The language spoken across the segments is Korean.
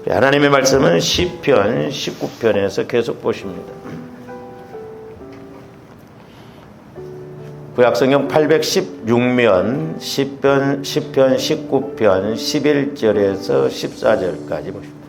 하나님의 말씀은 시편 19편에서 계속 보십니다. 구약성경 816면 시편 19편 11절에서 14절까지 보십니다.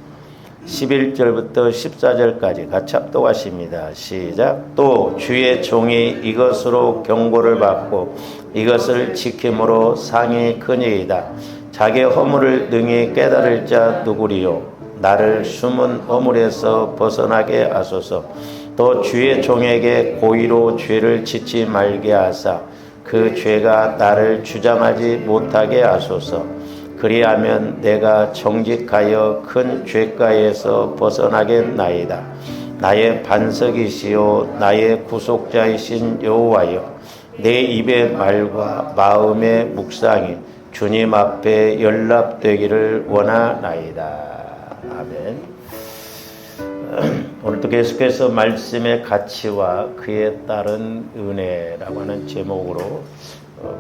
11절부터 14절까지 같이 합독하십니다. 시작. 또 주의 종이 이것으로 경고를 받고 이것을 지킴으로 상이 크니이다. 자기의 허물을 능히 깨달을 자 누구리요. 나를 숨은 허물에서 벗어나게 하소서. 또 주의 종에게 고의로 죄를 짓지 말게 하사 그 죄가 나를 주장하지 못하게 하소서. 그리하면 내가 정직하여 큰 죄가에서 벗어나겠나이다. 나의 반석이시요 나의 구속자이신 여호와여, 내 입의 말과 마음의 묵상이 주님 앞에 연락되기를 원하나이다. 아멘. 오늘도 계속해서 말씀의 가치와 그에 따른 은혜라고 하는 제목으로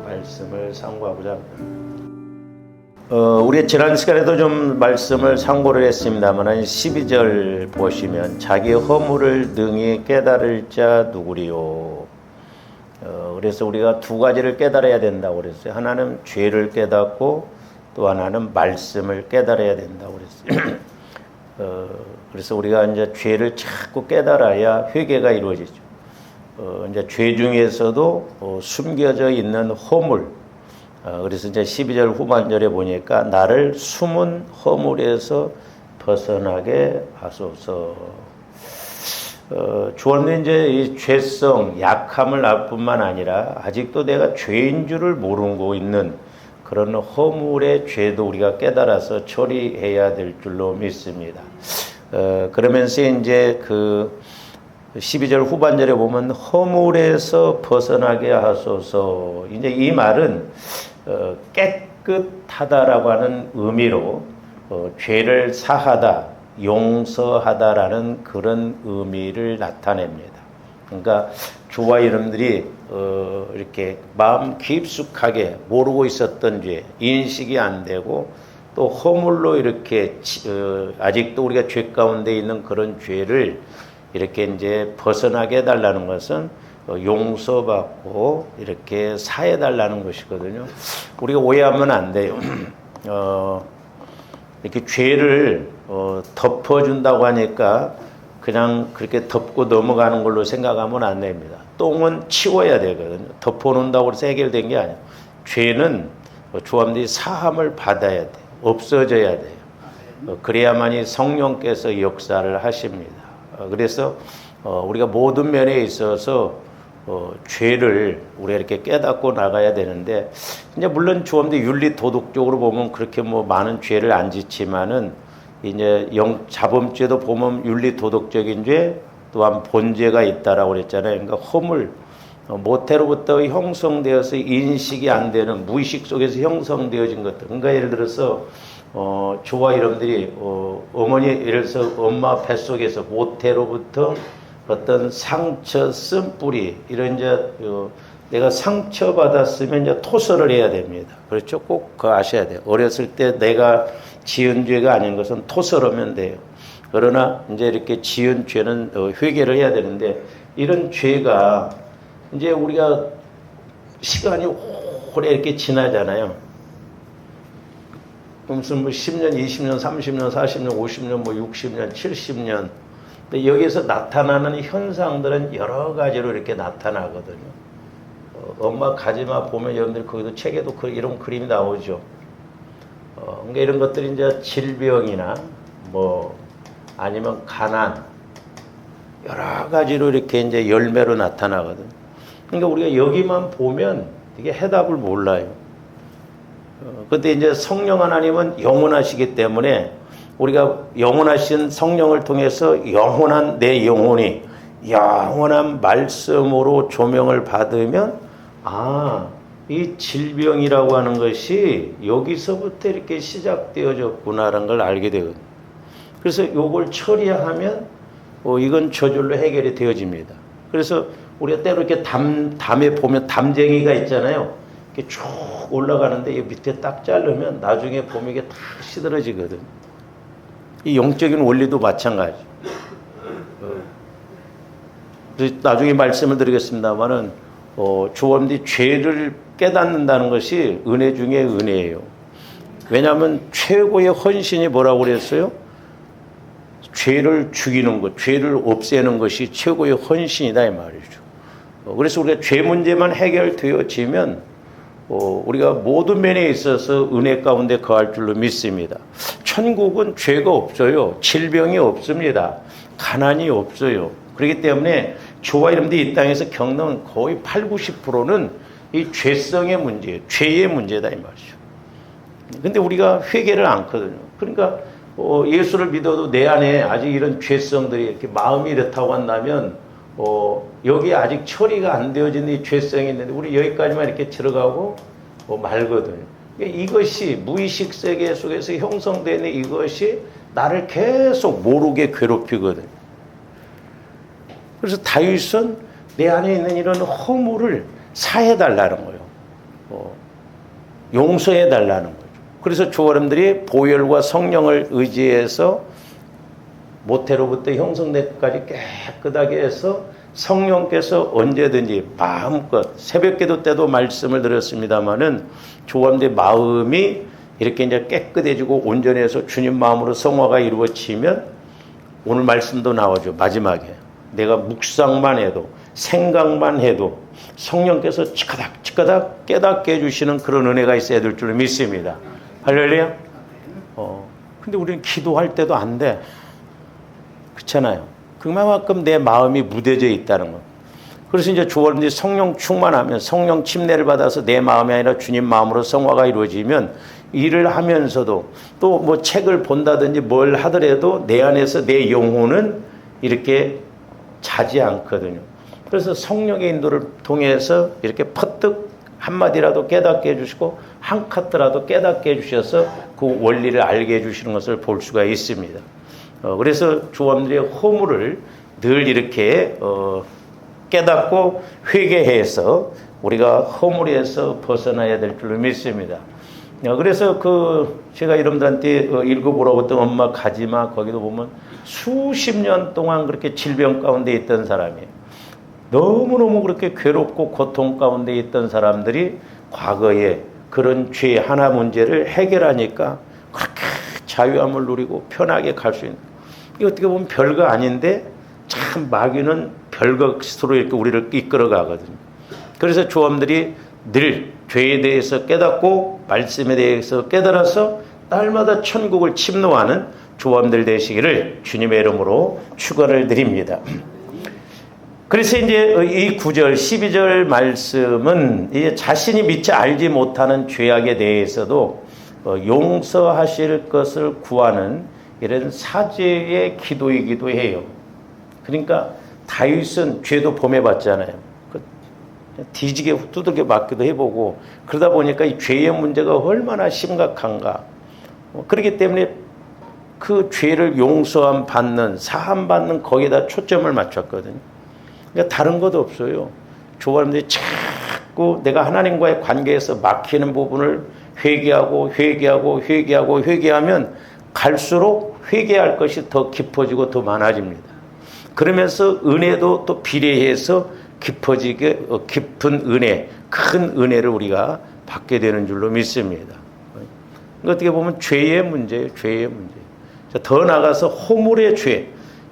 말씀을 상고하고자 합니다. 우리 지난 시간에도 좀 말씀을 상고를 했습니다만 12절 보시면 자기 허물을 능히 깨달을 자 누구리요. 그래서 우리가 두 가지를 깨달아야 된다고 그랬어요. 하나는 죄를 깨닫고 또 하나는 말씀을 깨달아야 된다고 그랬어요. 그래서 우리가 이제 죄를 자꾸 깨달아야 회개가 이루어지죠. 이제 죄 중에서도 숨겨져 있는 허물. 그래서 이제 12절 후반절에 보니까 나를 숨은 허물에서 벗어나게 하소서. 주어는 이제 이 죄성, 약함을 알 뿐만 아니라 아직도 내가 죄인 줄을 모르고 있는 그런 허물의 죄도 우리가 깨달아서 처리해야 될 줄로 믿습니다. 그러면서 이제 그 12절 후반절에 보면 허물에서 벗어나게 하소서. 이제 이 말은 깨끗하다라고 하는 의미로 죄를 사하다, 용서하다라는 그런 의미를 나타냅니다. 그러니까 저와 여러분들이 이렇게 마음 깊숙하게 모르고 있었던 죄, 인식이 안 되고 또 허물로 이렇게 아직도 우리가 죄 가운데 있는 그런 죄를 이렇게 이제 벗어나게 해달라는 것은 용서받고 이렇게 사해달라는 것이거든요. 우리가 오해하면 안 돼요. 이렇게 죄를 덮어준다고 하니까 그냥 그렇게 덮고 넘어가는 걸로 생각하면 안 됩니다. 똥은 치워야 되거든요. 덮어놓는다고 해서 해결된 게 아니에요. 죄는 조합들이 사함을 받아야 돼요. 없어져야 돼요. 그래야만이 성령께서 역사를 하십니다. 그래서 우리가 모든 면에 있어서 죄를 우리가 이렇게 깨닫고 나가야 되는데, 이제 물론 조합들이 윤리 도덕적으로 보면 그렇게 뭐 많은 죄를 안 짓지만은 이제 자범죄도 보면 윤리 도덕적인 죄 또한 본죄가 있다라고 그랬잖아요. 그러니까 허물, 모태로부터 형성되어서 인식이 안 되는 무의식 속에서 형성되어진 것들. 그러니까 예를 들어서 저와 여러분들이 어머니, 예를 들어서 엄마 뱃속에서 모태로부터 어떤 상처, 쓴뿌리 이런 이제 내가 상처 받았으면 이제 토설을 해야 됩니다. 그렇죠? 꼭 그거 아셔야 돼요. 어렸을 때 내가 지은 죄가 아닌 것은 토설하면 돼요. 그러나 이제 이렇게 지은 죄는 회개를 해야 되는데, 이런 죄가 이제 우리가 시간이 오래 이렇게 지나잖아요. 무슨 뭐 10년, 20년, 30년, 40년, 50년, 뭐 60년, 70년. 근데 여기서 나타나는 현상들은 여러 가지로 이렇게 나타나거든요. 엄마 가지마 보면 여러분들 거기도 책에도 이런 그림이 나오죠. 그러니까 이런 것들이 이제 질병이나 뭐 아니면 가난, 여러 가지로 이렇게 이제 열매로 나타나거든. 그러니까 우리가 여기만 보면 이게 해답을 몰라요. 근데 이제 성령 하나님은 영원하시기 때문에 우리가 영원하신 성령을 통해서 영원한 내 영혼이 영원한 말씀으로 조명을 받으면, 이 질병이라고 하는 것이 여기서부터 이렇게 시작되어졌구나라는 걸 알게 되거든요. 그래서 이걸 처리하면 이건 저절로 해결이 되어집니다. 그래서 우리가 때로 이렇게 담에 보면 담쟁이가 있잖아요. 이렇게 쭉 올라가는데 이 밑에 딱 자르면 나중에 보면 이게 다 시들어지거든. 이 영적인 원리도 마찬가지. 나중에 말씀을 드리겠습니다만은 조원들이 죄를 깨닫는다는 것이 은혜 중에 은혜예요. 왜냐하면 최고의 헌신이 뭐라고 그랬어요? 죄를 죽이는 것, 죄를 없애는 것이 최고의 헌신이다 이 말이죠. 그래서 우리가 죄 문제만 해결되어지면 우리가 모든 면에 있어서 은혜 가운데 거할 줄로 믿습니다. 천국은 죄가 없어요. 질병이 없습니다. 가난이 없어요. 그렇기 때문에 저와 여러분들이 이 땅에서 겪는 거의 80~90%는 이 죄성의 문제예요. 죄의 문제다 이 말이죠. 근데 우리가 회개를 않거든요. 그러니까 예수를 믿어도 내 안에 아직 이런 죄성들이 이렇게 마음이 이렇다고 한다면 여기 아직 처리가 안 되어진 이 죄성이 있는데 우리 여기까지만 이렇게 들어가고 말거든요. 이것이 무의식 세계 속에서 형성되는 이것이 나를 계속 모르게 괴롭히거든요. 그래서 다윗은 내 안에 있는 이런 허물을 사해달라는 거예요. 용서해달라는 거죠. 그래서 조어람들이 보혈과 성령을 의지해서 모태로부터 형성된 것까지 깨끗하게 해서 성령께서 언제든지 마음껏 새벽기도 때도 말씀을 드렸습니다마는 조감대 마음이 이렇게 이제 깨끗해지고 온전해서 주님 마음으로 성화가 이루어지면 오늘 말씀도 나오죠. 마지막에 내가 묵상만 해도 생각만 해도 성령께서 치까닥 깨닫게 해주시는 그런 은혜가 있어야 될 줄 믿습니다. 할렐루야. 근데 우리는 기도할 때도 안 돼. 그렇잖아요. 그만큼 내 마음이 무뎌져 있다는 거. 그래서 이제 조원들이 성령 충만하면 성령 침례를 받아서 내 마음이 아니라 주님 마음으로 성화가 이루어지면 일을 하면서도 또 뭐 책을 본다든지 뭘 하더라도 내 안에서 내 영혼은 이렇게 자지 않거든요. 그래서 성령의 인도를 통해서 이렇게 퍼뜩 한마디라도 깨닫게 해주시고 한 카트라도 깨닫게 해주셔서 그 원리를 알게 해주시는 것을 볼 수가 있습니다. 그래서 조원들의 허물을 늘 이렇게 깨닫고 회개해서 우리가 허물에서 벗어나야 될 줄로 믿습니다. 그래서 제가 여러분들한테 읽어보라고 했던 엄마 가지마 거기도 보면 수십 년 동안 그렇게 질병 가운데 있던 사람이에요. 너무너무 그렇게 괴롭고 고통 가운데 있던 사람들이 과거에 그런 죄 하나 문제를 해결하니까 그렇게 자유함을 누리고 편하게 갈 수 있는. 이게 어떻게 보면 별거 아닌데 참 마귀는 별것으로 이렇게 우리를 이끌어 가거든요. 그래서 조함들이 늘 죄에 대해서 깨닫고 말씀에 대해서 깨달아서 날마다 천국을 침노하는 조함들 되시기를 주님의 이름으로 축원을 드립니다. 그래서 이제 이 9절, 12절 말씀은 이제 자신이 믿지 알지 못하는 죄악에 대해서도 용서하실 것을 구하는 이런 사죄의 기도이기도 해요. 그러니까 다윗은 죄도 범해봤잖아요. 뒤지게 두들겨 맞기도 해보고 그러다 보니까 이 죄의 문제가 얼마나 심각한가. 그렇기 때문에 그 죄를 용서함 받는, 사함 받는 거기다 초점을 맞췄거든요. 그러니까 다른 것도 없어요. 조사람들이 자꾸 내가 하나님과의 관계에서 막히는 부분을 회개하면 갈수록 회개할 것이 더 깊어지고 더 많아집니다. 그러면서 은혜도 또 비례해서 깊어지게 깊은 은혜, 큰 은혜를 우리가 받게 되는 줄로 믿습니다. 어떻게 보면 죄의 문제예요. 죄의 문제. 더 나아가서 허물의 죄,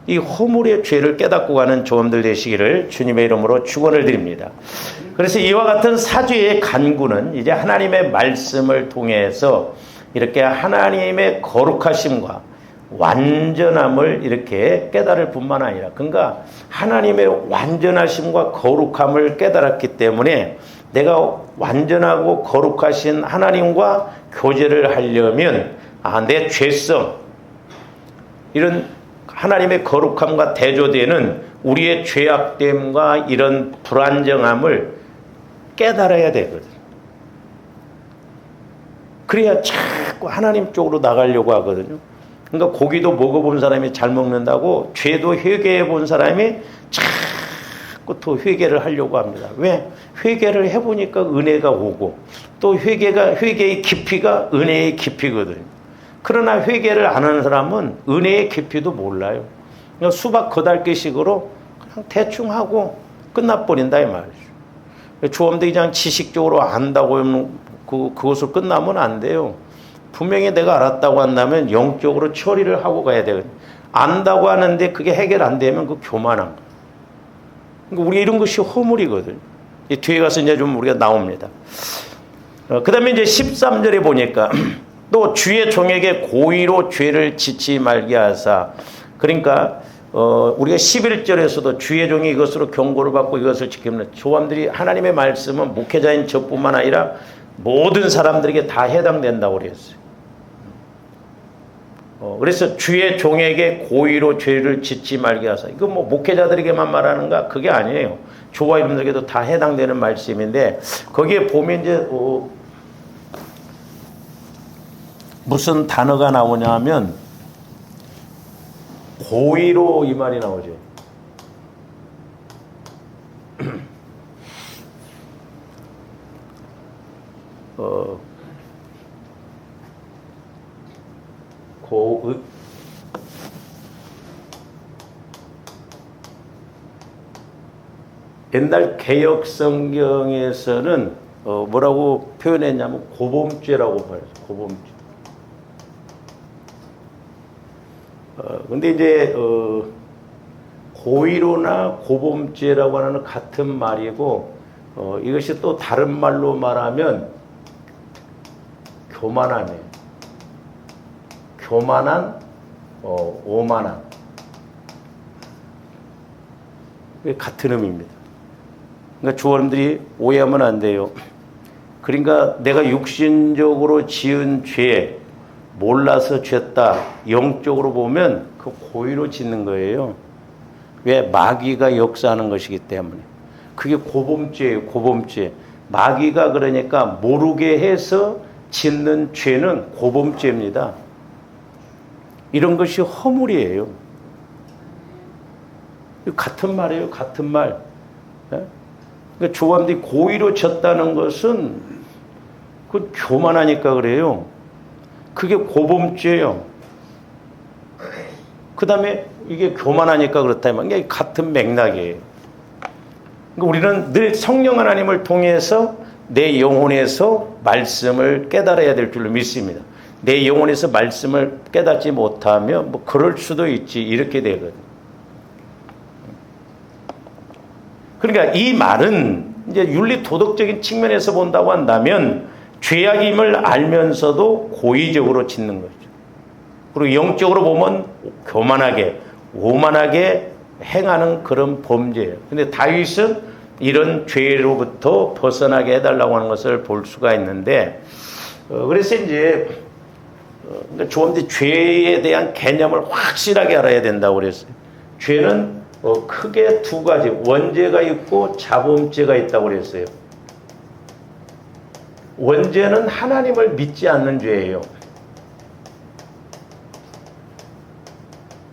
이 허물의 죄를 깨닫고 가는 조험들 되시기를 주님의 이름으로 축원을 드립니다. 그래서 이와 같은 사죄의 간구는 이제 하나님의 말씀을 통해서 이렇게 하나님의 거룩하심과 완전함을 이렇게 깨달을 뿐만 아니라 그러니까 하나님의 완전하심과 거룩함을 깨달았기 때문에 내가 완전하고 거룩하신 하나님과 교제를 하려면 내 죄성 이런 하나님의 거룩함과 대조되는 우리의 죄악됨과 이런 불안정함을 깨달아야 되거든. 그래야 자꾸 하나님 쪽으로 나가려고 하거든요. 그러니까 고기도 먹어본 사람이 잘 먹는다고 죄도 회개해 본 사람이 자꾸 또 회개를 하려고 합니다. 왜? 회개를 해보니까 은혜가 오고 또 회개의 깊이가 은혜의 깊이거든요. 그러나 회개를 안 하는 사람은 은혜의 깊이도 몰라요. 그냥 수박 거달기식으로 그냥 대충 하고 끝나버린다 이 말이죠. 조험들이 그냥 지식적으로 안다고 하면 그것으로 끝나면 안 돼요. 분명히 내가 알았다고 한다면 영적으로 처리를 하고 가야 되거든요. 안다고 하는데 그게 해결 안 되면 그 교만한 거예요. 그러니까 우리가 이런 것이 허물이거든요. 뒤에 가서 이제 좀 우리가 나옵니다. 그 다음에 이제 13절에 보니까 또 주의 종에게 고의로 죄를 짓지 말게 하사. 그러니까 우리가 11절에서도 주의 종이 이것으로 경고를 받고 이것을 지키면 조함들이 하나님의 말씀은 목회자인 저뿐만 아니라 모든 사람들에게 다 해당된다고 그랬어요. 그래서 주의 종에게 고의로 죄를 짓지 말게 하사. 이거 뭐 목회자들에게만 말하는가? 그게 아니에요. 조와 이름들에게도 다 해당되는 말씀인데 거기에 보면 이제 무슨 단어가 나오냐면 고의로 이 말이 나오죠. 옛날 개역 성경에서는 뭐라고 표현했냐면 고범죄라고 말해요. 고범죄. 근데 이제 고의로나 고범죄라고 하는 같은 말이고 이것이 또 다른 말로 말하면 교만함이에요. 교만한, 오만한. 같은 의미입니다. 그러니까 주어님들이 오해하면 안 돼요. 그러니까 내가 육신적으로 지은 죄, 몰라서 죄다 영적으로 보면 그 고의로 짓는 거예요. 왜? 마귀가 역사하는 것이기 때문에. 그게 고범죄예요. 고범죄. 마귀가 그러니까 모르게 해서 짓는 죄는 고범죄입니다. 이런 것이 허물이에요. 같은 말이에요. 같은 말. 그러니까 조함들이 고의로 졌다는 것은 그 교만하니까 그래요. 그게 고범죄예요. 그 다음에 이게 교만하니까 그렇다면 이게 같은 맥락이에요. 그러니까 우리는 늘 성령 하나님을 통해서 내 영혼에서 말씀을 깨달아야 될 줄로 믿습니다. 내 영혼에서 말씀을 깨닫지 못하면 뭐 그럴 수도 있지 이렇게 되거든요. 그러니까 이 말은 이제 윤리 도덕적인 측면에서 본다고 한다면 죄악임을 알면서도 고의적으로 짓는 거죠. 그리고 영적으로 보면 교만하게, 오만하게 행하는 그런 범죄예요. 근데 다윗은 이런 죄로부터 벗어나게 해달라고 하는 것을 볼 수가 있는데, 그래서 이제 조금더 죄에 대한 개념을 확실하게 알아야 된다고 그랬어요. 죄는 크게 두 가지, 원죄가 있고 자범죄가 있다고 그랬어요. 원죄는 하나님을 믿지 않는 죄예요.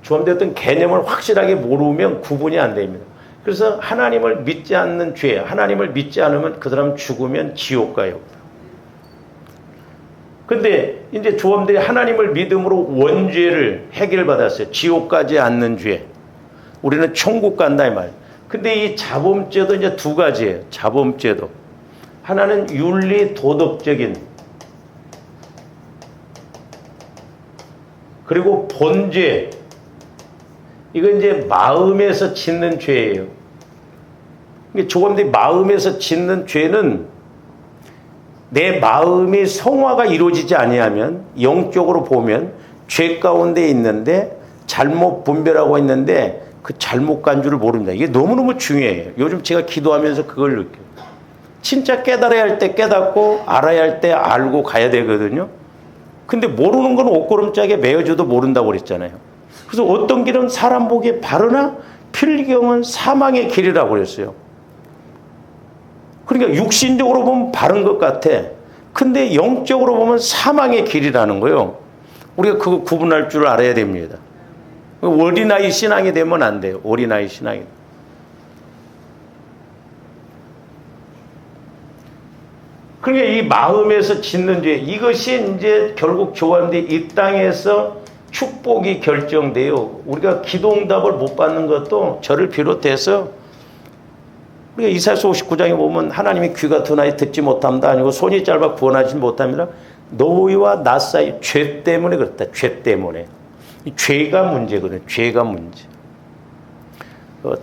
좀 더 어떤 개념을 확실하게 모르면 구분이 안 됩니다. 그래서 하나님을 믿지 않는 죄, 하나님을 믿지 않으면 그 사람 죽으면 지옥 가요. 근데 이제 조함들이 하나님을 믿음으로 원죄를 해결받았어요. 지옥 가지 않는 죄. 우리는 천국 간다 이 말. 근데 이 자범죄도 이제 두 가지예요. 자범죄도. 하나는 윤리 도덕적인, 그리고 본죄. 이건 이제 마음에서 짓는 죄예요. 조금들이 마음에서 짓는 죄는 내 마음이 성화가 이루어지지 아니하면 영적으로 보면 죄 가운데 있는데 잘못 분별하고 있는데 그 잘못 간 줄을 모릅니다. 이게 너무너무 중요해요. 요즘 제가 기도하면서 그걸 느껴요. 진짜 깨달아야 할 때 깨닫고 알아야 할 때 알고 가야 되거든요. 근데 모르는 건 옷고름짝에 매어줘도 모른다고 그랬잖아요. 그래서 어떤 길은 사람 보기에 바르나 필경은 사망의 길이라고 그랬어요. 그러니까 육신적으로 보면 바른 것 같아. 근데 영적으로 보면 사망의 길이라는 거예요. 우리가 그거 구분할 줄 알아야 됩니다. 어린아이 신앙이 되면 안 돼요. 어린아이 신앙이. 그러니까 이 마음에서 짓는 죄, 이것이 이제 결국 조합인데 이 땅에서 축복이 결정돼요. 우리가 기도응답을 못 받는 것도 저를 비롯해서 우리가 이사야서 59장에 보면 하나님이 귀가 드나이 듣지 못함다 아니고 손이 짧아 구원하지 못합니다. 너희와 나 사이 죄 때문에 그렇다. 죄 때문에. 죄가 문제거든. 죄가 문제.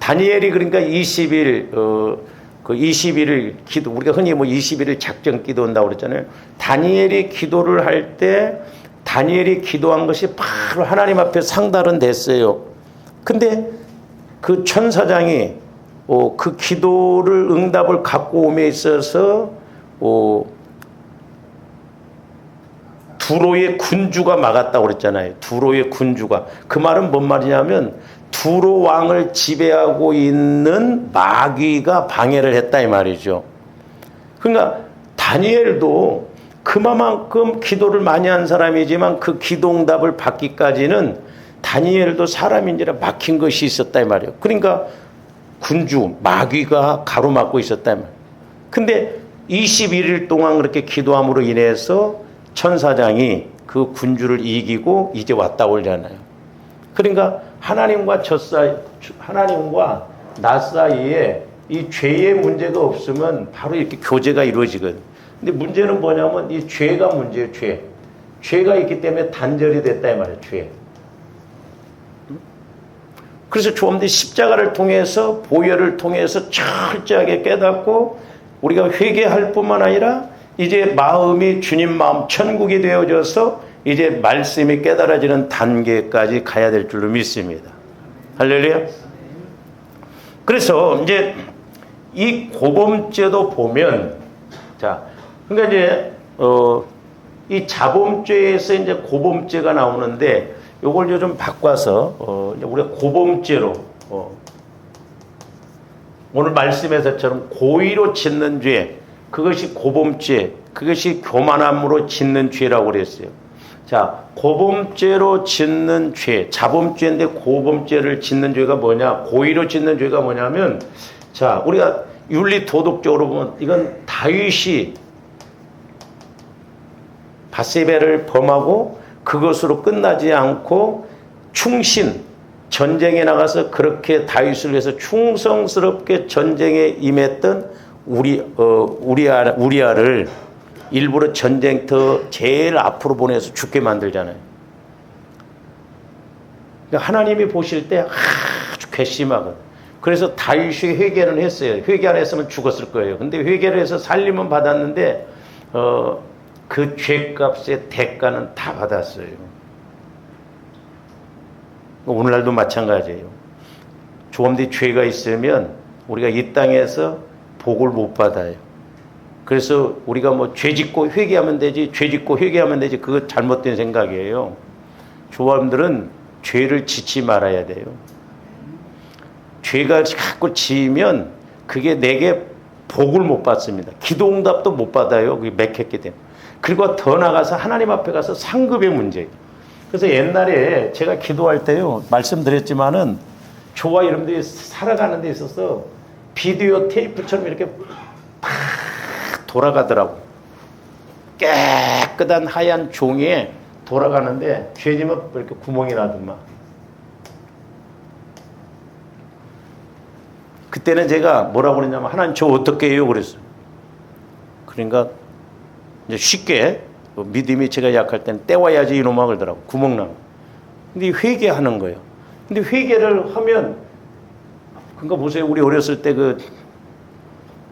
다니엘이 그러니까 20일 그 21일 기도, 우리가 흔히 뭐 21일 작정 기도한다고 그랬잖아요. 다니엘이 기도를 할 때 다니엘이 기도한 것이 바로 하나님 앞에 상달은 됐어요. 근데 그 천사장이 그 기도를 응답을 갖고 옴에 있어서 두로의 군주가 막았다고 그랬잖아요. 두로의 군주가. 그 말은 뭔 말이냐면 두로 왕을 지배하고 있는 마귀가 방해를 했다 이 말이죠. 그러니까 다니엘도 그만큼 기도를 많이 한 사람이지만 그 기도응답을 받기까지는 다니엘도 사람인지라 막힌 것이 있었다 이 말이에요. 그러니까 군주 마귀가 가로막고 있었다 이 말이에요. 근데 21일 동안 그렇게 기도함으로 인해서 천사장이 그 군주를 이기고 이제 왔다 오잖아요. 그러니까 하나님과 하나님과 나 사이에 이 죄의 문제가 없으면 바로 이렇게 교제가 이루어지거든. 근데 문제는 뭐냐면 이 죄가 문제예요. 죄가 있기 때문에 단절이 됐다 이 말이에요. 죄. 그래서 조합들이 십자가를 통해서 보혈을 통해서 철저하게 깨닫고 우리가 회개할 뿐만 아니라 이제 마음이 주님 마음 천국이 되어져서 이제 말씀이 깨달아지는 단계까지 가야 될 줄로 믿습니다. 할렐루야. 그래서 이제 이 고범죄도 보면 자, 그러니까 이제 이 자범죄에서 이제 고범죄가 나오는데 요걸 좀 바꿔서 우리가 고범죄로 오늘 말씀에서처럼 고의로 짓는 죄, 그것이 고범죄, 그것이 교만함으로 짓는 죄라고 그랬어요. 자, 고범죄로 짓는 죄, 자범죄인데 고범죄를 짓는 죄가 뭐냐? 고의로 짓는 죄가 뭐냐면, 자, 우리가 윤리 도덕적으로 보면 이건 다윗이 밧세바를 범하고 그것으로 끝나지 않고 충신, 전쟁에 나가서 그렇게 다윗을 위해서 충성스럽게 전쟁에 임했던 우리아를 일부러 전쟁터 제일 앞으로 보내서 죽게 만들잖아요. 그러니까 하나님이 보실 때 아주 괘씸하거든. 그래서 다윗이 회개는 했어요. 회개 안 했으면 죽었을 거예요. 근데 회개를 해서 살림은 받았는데 그 죄값의 대가는 다 받았어요. 오늘날도 마찬가지예요. 조금더 죄가 있으면 우리가 이 땅에서 복을 못 받아요. 그래서 우리가 뭐 죄짓고 회개하면 되지, 죄짓고 회개하면 되지, 그거 잘못된 생각이에요. 조합들은 죄를 짓지 말아야 돼요. 죄가 자꾸 지으면 그게 내게 복을 못 받습니다. 기도응답도 못 받아요. 그게 맥혔기 때문에. 그리고 더 나가서 하나님 앞에 가서 상급의 문제예요. 그래서 옛날에 제가 기도할 때요, 말씀드렸지만은 저와 여러분들이 살아가는 데 있어서 비디오 테이프처럼 이렇게 팍 돌아가더라고. 깨끗한 하얀 종이에 돌아가는데 죄지면 이렇게 구멍이 나더만. 그때는 제가 뭐라고 그랬냐면 하나님 저 어떻게 해요? 그랬어요. 그러니까 이제 쉽게 믿음이 제가 약할 때는 떼와야지 이놈아 그러더라고. 구멍나고. 근데 회개하는 거예요. 근데 회개를 하면 그러니까 보세요. 우리 어렸을 때 그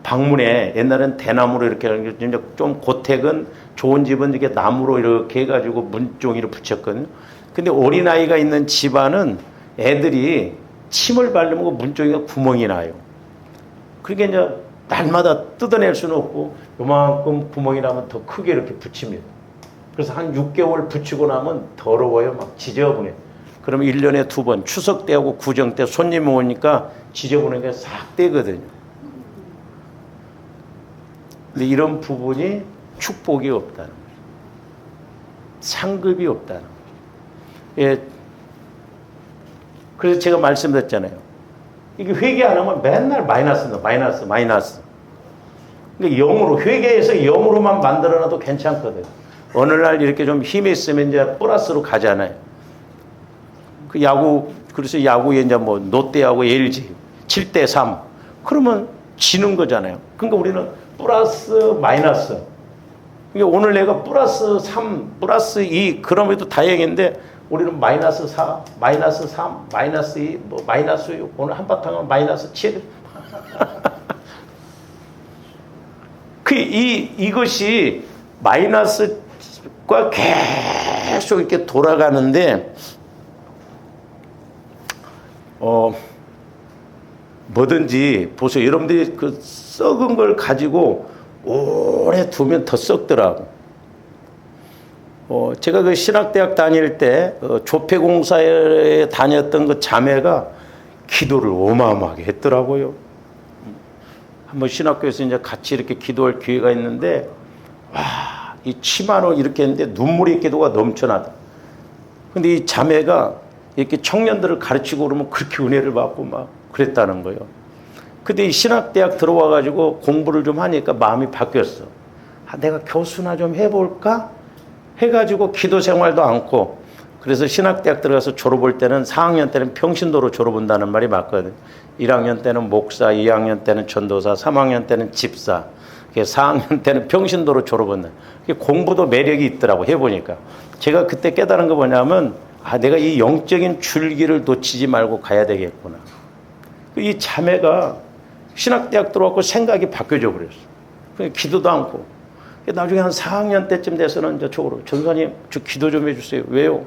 방문에 옛날엔 대나무로 이렇게 하는 게 좀 고택은 좋은 집은 이렇게 나무로 이렇게 해가지고 문종이를 붙였거든요. 근데 어린아이가 있는 집안은 애들이 침을 바르면 그 문종이가 구멍이 나요. 그러니까 이제 날마다 뜯어낼 수는 없고 요만큼 구멍이 나면 더 크게 이렇게 붙입니다. 그래서 한 6개월 붙이고 나면 더러워요. 막 지저분해. 그러면 1년에 2번 추석 때하고 구정 때 손님이 오니까 지저분한 게 싹 떼거든요. 근데 이런 부분이 축복이 없다는 거예요. 상급이 없다는 거예요. 예. 그래서 제가 말씀드렸잖아요. 이게 회개 안 하면 맨날 마이너스. 그러니까 영으로, 회개해서 영으로만 만들어놔도 괜찮거든. 어느 날 이렇게 좀 힘이 있으면 이제 플러스로 가잖아요. 그 야구, 그래서 야구에 이제 뭐 롯데하고 LG 7대3 그러면 지는 거잖아요. 그러니까 우리는 플러스 마이너스. 그러니까 오늘 내가 플러스 3, 플러스 2 그럼에도 다행인데 우리는 마이너스 4, 마이너스 3, 마이너스 2, 뭐 마이너스 6, 오늘 한바탕은 마이너스 7. 이것이 마이너스가 계속 이렇게 돌아가는데, 뭐든지 보세요. 여러분들이 그 썩은 걸 가지고 오래 두면 더 썩더라고. 제가 그 신학대학 다닐 때 조폐공사에 다녔던 그 자매가 기도를 어마어마하게 했더라고요. 한번 신학교에서 이제 같이 이렇게 기도할 기회가 있는데, 와, 이 치마로 이렇게 했는데 눈물이 기도가 넘쳐나다. 근데 이 자매가 이렇게 청년들을 가르치고 그러면 그렇게 은혜를 받고 막 그랬다는 거예요. 근데 이 신학대학 들어와가지고 공부를 좀 하니까 마음이 바뀌었어. 내가 교수나 좀 해볼까? 해가지고 기도 생활도 않고, 그래서 신학대학 들어가서 졸업할 때는 4학년 때는 평신도로 졸업한다는 말이 맞거든. 1학년 때는 목사, 2학년 때는 전도사, 3학년 때는 집사, 4학년 때는 평신도로 졸업한다. 공부도 매력이 있더라고, 해보니까. 제가 그때 깨달은 거 뭐냐면, 내가 이 영적인 줄기를 놓치지 말고 가야 되겠구나. 이 자매가 신학대학 들어왔고 생각이 바뀌어져 버렸어. 기도도 않고. 나중에 한 4학년 때쯤 돼서는 이제 저거로, 전사님, 저 기도 좀 해주세요. 왜요?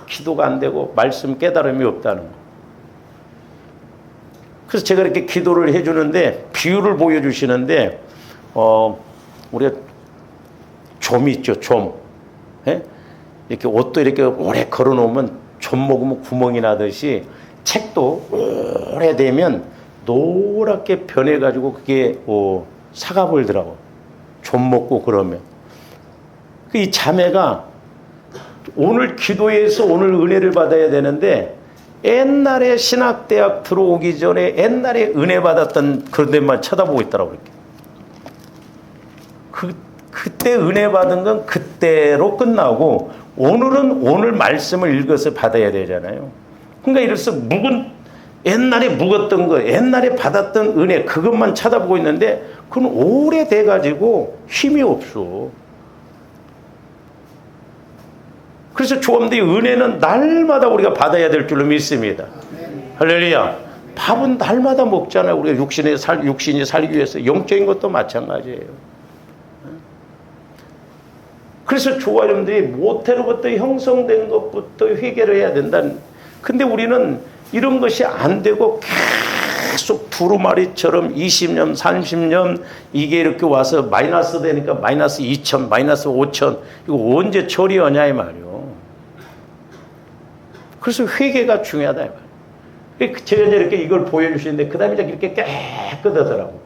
기도가 안 되고 말씀 깨달음이 없다는 거. 그래서 제가 이렇게 기도를 해주는데, 비유를 보여주시는데, 우리가 좀이 있죠, 좀. 예? 이렇게 옷도 이렇게 오래 걸어 놓으면 좀 먹으면 구멍이 나듯이 책도 오래되면 노랗게 변해가지고 그게 사가 벌더라고. 좀 먹고 그러면. 이 자매가 오늘 기도해서 오늘 은혜를 받아야 되는데, 옛날에 신학대학 들어오기 전에 옛날에 은혜 받았던 그런 데만 쳐다보고 있더라고. 그때 은혜 받은 건 그때로 끝나고, 오늘은 오늘 말씀을 읽어서 받아야 되잖아요. 그러니까 이래서 옛날에 묵었던 거, 옛날에 받았던 은혜, 그것만 쳐다보고 있는데, 그건 오래돼가지고 힘이 없어. 그래서 조합들이 은혜는 날마다 우리가 받아야 될 줄로 믿습니다. 할렐루야. 밥은 날마다 먹잖아요. 우리가 육신이 살기 위해서. 영적인 것도 마찬가지예요. 그래서 조화 여러분들이 모태로부터 형성된 것부터 회개를 해야 된다. 근데 우리는 이런 것이 안 되고 계속 두루마리처럼 20년, 30년 이게 이렇게 와서 마이너스 되니까 마이너스 2천, 마이너스 5천, 이거 언제 처리하냐 이 말이요. 그래서 회개가 중요하다 이 말이에요. 제가 이제 이렇게 이걸 보여주시는데, 그 다음에 이렇게 깨끗하더라고.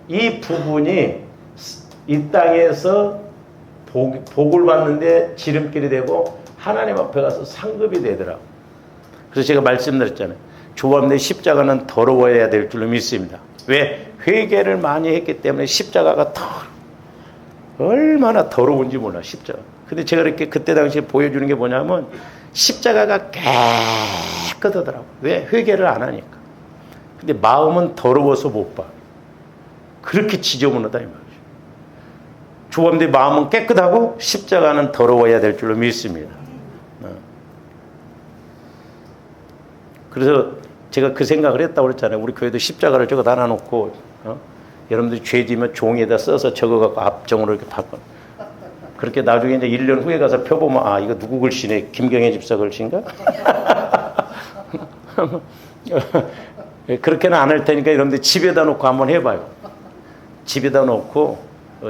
이 부분이 이 땅에서 복을 받는데 지름길이 되고 하나님 앞에 가서 상급이 되더라고. 그래서 제가 말씀드렸잖아요. 조합 내 십자가는 더러워야 될 줄로 믿습니다. 왜? 회개를 많이 했기 때문에 십자가가 얼마나 더러운지 몰라, 십자가. 근데 제가 이렇게 그때 당시에 보여주는 게 뭐냐면, 십자가가 깨끗하더라고. 왜? 회개를 안 하니까. 근데 마음은 더러워서 못 봐. 그렇게 지저분하다 이 말이죠. 조합 내 마음은 깨끗하고 십자가는 더러워야 될 줄로 믿습니다. 그래서 제가 그 생각을 했다고 그랬잖아요. 우리 교회도 십자가를 저거 달아놓고, 여러분들이 죄 지면 종이에다 써서 적어갖고 앞정으로 이렇게 바꿔. 그렇게 나중에 이제 1년 후에 가서 펴보면, 이거 누구 글씨네? 김경애 집사 글씨인가? 그렇게는 안 할 테니까 여러분들 집에다 놓고 한번 해봐요. 집에다 놓고,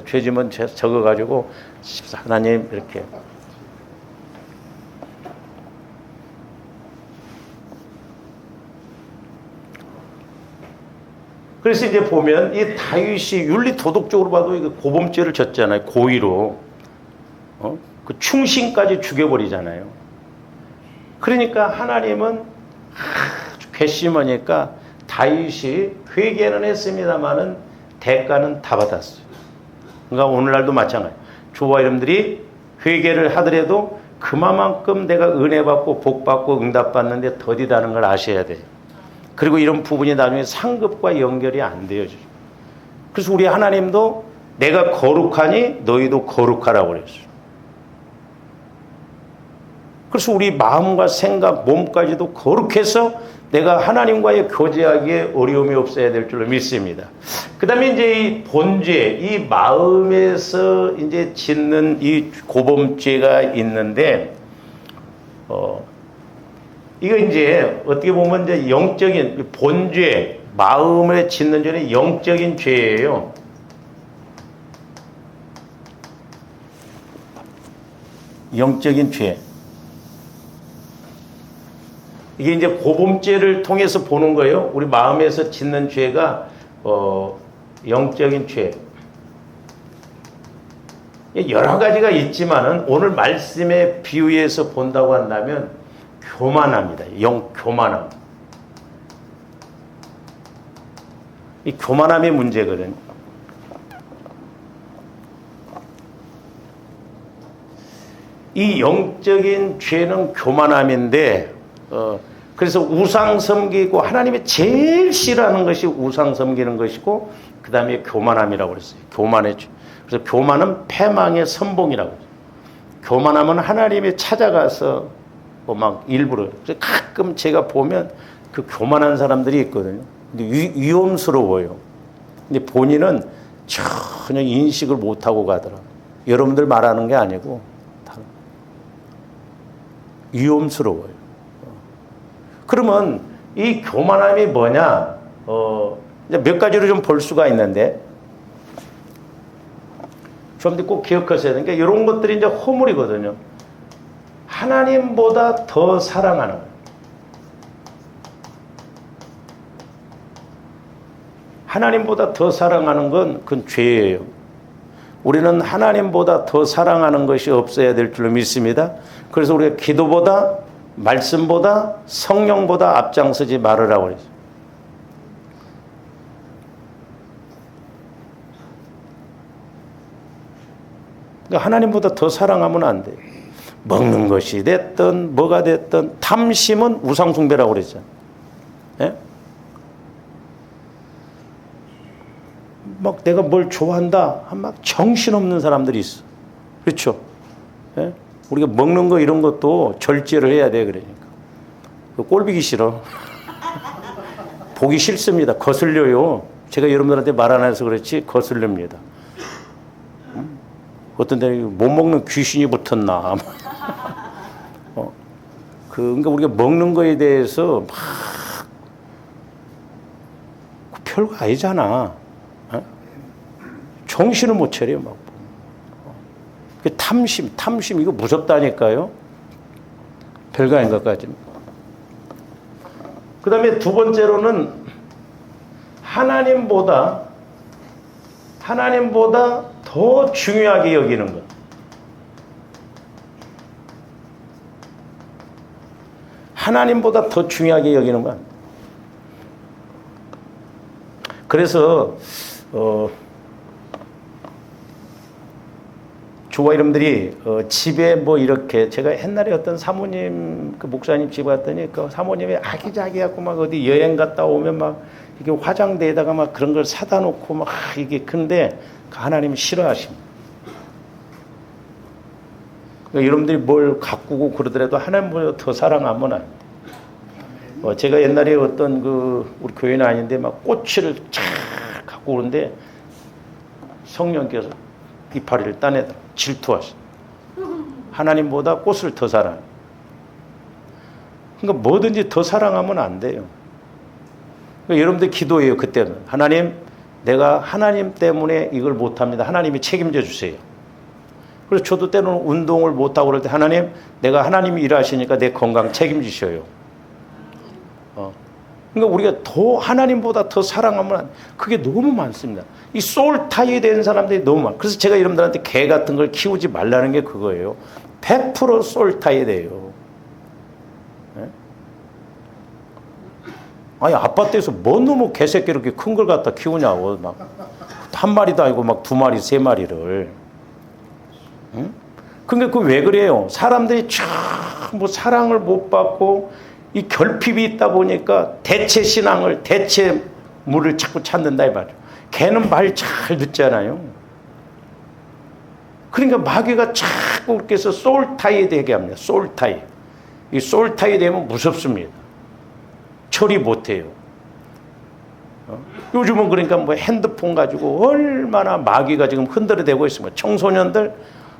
죄 지면 적어가지고, 하나님, 이렇게. 그래서 이제 보면 이 다윗이 윤리 도덕적으로 봐도 이거 고범죄를 졌잖아요. 고의로. 그 충신까지 죽여버리잖아요. 그러니까 하나님은 아주 괘씸하니까 다윗이 회개는 했습니다마는 대가는 다 받았어요. 그러니까 오늘날도 마찬가지. 주와 여러분들이 회개를 하더라도 그만큼 내가 은혜 받고 복 받고 응답 받는데 더디다는 걸 아셔야 돼요. 그리고 이런 부분이 나중에 상급과 연결이 안 돼요. 그래서 우리 하나님도 내가 거룩하니 너희도 거룩하라고 그랬어요. 그래서 우리 마음과 생각, 몸까지도 거룩해서 내가 하나님과의 교제하기에 어려움이 없어야 될 줄로 믿습니다. 그 다음에 이제 이 본죄, 이 마음에서 이제 짓는 이 고범죄가 있는데, 이거 이제 어떻게 보면 이제 영적인 본죄, 마음에 짓는 죄는 영적인 죄예요. 영적인 죄. 이게 이제 고범죄를 통해서 보는 거예요. 우리 마음에서 짓는 죄가 영적인 죄. 여러 가지가 있지만은 오늘 말씀의 비유에서 본다고 한다면 교만합니다. 교만함. 이 교만함의 문제거든요. 이 영적인 죄는 교만함인데, 그래서 우상 섬기고 하나님이 제일 싫어하는 것이 우상 섬기는 것이고, 그 다음에 교만함이라고 그랬어요. 교만의 죄. 그래서 교만은 패망의 선봉이라고 그랬어요. 교만함은 하나님이 찾아가서 막 일부러. 그래서 가끔 제가 보면 그 교만한 사람들이 있거든요. 근데 위험스러워요. 근데 본인은 전혀 인식을 못하고 가더라. 여러분들 말하는 게 아니고 다 위험스러워요. 그러면 이 교만함이 뭐냐? 이제 몇 가지로 좀 볼 수가 있는데, 여러분들 꼭 기억하셔야 되는 게 이런 것들이 이제 허물이거든요. 하나님보다 더 사랑하는 거예요. 하나님보다 더 사랑하는 건 그건 죄예요. 우리는 하나님보다 더 사랑하는 것이 없어야 될 줄로 믿습니다. 그래서 우리가 기도보다 말씀보다 성령보다 앞장서지 말으라고 그랬어요. 그러니까 하나님보다 더 사랑하면 안 돼요. 먹는 것이 됐든 뭐가 됐든 탐심은 우상숭배라고 그랬잖아요. 예? 막 내가 뭘 좋아한다 막 정신없는 사람들이 있어. 그렇죠? 예? 우리가 먹는 거 이런 것도 절제를 해야 돼. 그러니까 꼴보기 싫어. 보기 싫습니다. 거슬려요. 제가 여러분들한테 말 안 해서 그렇지 거슬립니다. 어떤 데는 못 먹는 귀신이 붙었나. 그러니까 우리가 먹는 거에 대해서 막 별거 아니잖아. 정신을 못 차려 막. 탐심 이거 무섭다니까요. 별거 아닌 것까지. 그 다음에 두 번째로는 하나님보다 더 중요하게 여기는 것. 하나님보다 더 중요하게 여기는 것. 그래서 주와 여러분들이 집에 뭐 이렇게 제가 옛날에 어떤 사모님 그 목사님 집에 갔더니 그 사모님이 아기자기하고 막 어디 여행 갔다 오면 막 이게 화장대에다가 막 그런 걸 사다 놓고 막 이게 근데 하나님이 싫어하십니다. 그러니까 여러분들이 뭘 가꾸고 그러더라도 하나님보다 더 사랑하면 안 돼. 제가 옛날에 어떤 그 우리 교회는 아닌데 막 꼬치를 쫙 갖고 오는데 성령께서 이파리를 따내더라. 질투하시. 하나님보다 꽃을 더 사랑해. 그러니까 뭐든지 더 사랑하면 안 돼요. 그러니까 여러분들 기도해요. 그때는 하나님, 내가 하나님 때문에 이걸 못합니다. 하나님이 책임져 주세요. 그래서 저도 때로는 운동을 못하고 그럴 때 하나님, 내가 하나님이 일하시니까 내 건강 책임지셔요. 그러니까 우리가 더 하나님보다 더 사랑하면 그게 너무 많습니다. 이 소울 타이 된 사람들이 너무 많아요. 그래서 제가 여러분들한테 개 같은 걸 키우지 말라는 게 그거예요. 100% 소울 타이 돼요. 네? 아니 아파트에서 뭔 놈의 개새끼 이렇게 큰 걸 갖다 키우냐고. 막 한 마리도 아니고 막 두 마리 세 마리를. 응? 근데 그 왜 그래요? 사람들이 뭐 사랑을 못 받고 이 결핍이 있다 보니까 대체 신앙을, 대체 물을 자꾸 찾는다 이 말이에요. 걔는 말 잘 듣잖아요. 그러니까 마귀가 자꾸 그렇게 해서 솔타이 되게 합니다. 솔타이. 이 솔타이 되면 무섭습니다. 처리 못해요. 요즘은 그러니까 뭐 핸드폰 가지고 얼마나 마귀가 지금 흔들어대고 있습니다. 청소년들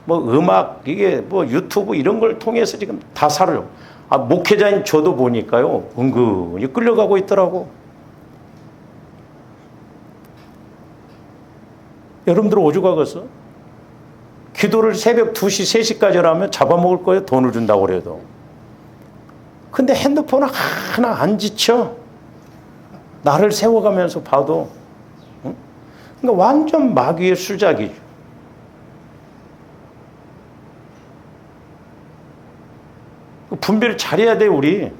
뭐 음악 이게 뭐 유튜브 이런 걸 통해서 지금 다 살아요. 아, 목회자인 저도 보니까요 은근히 끌려가고 있더라고. 여러분들 오죽하겠어? 기도를 새벽 2시, 3시까지 하면 잡아먹을 거예요. 돈을 준다고 그래도. 근데 핸드폰 하나 안 지쳐. 나를 세워가면서 봐도. 응? 그러니까 완전 마귀의 수작이죠. 분별을 잘해야 돼 우리.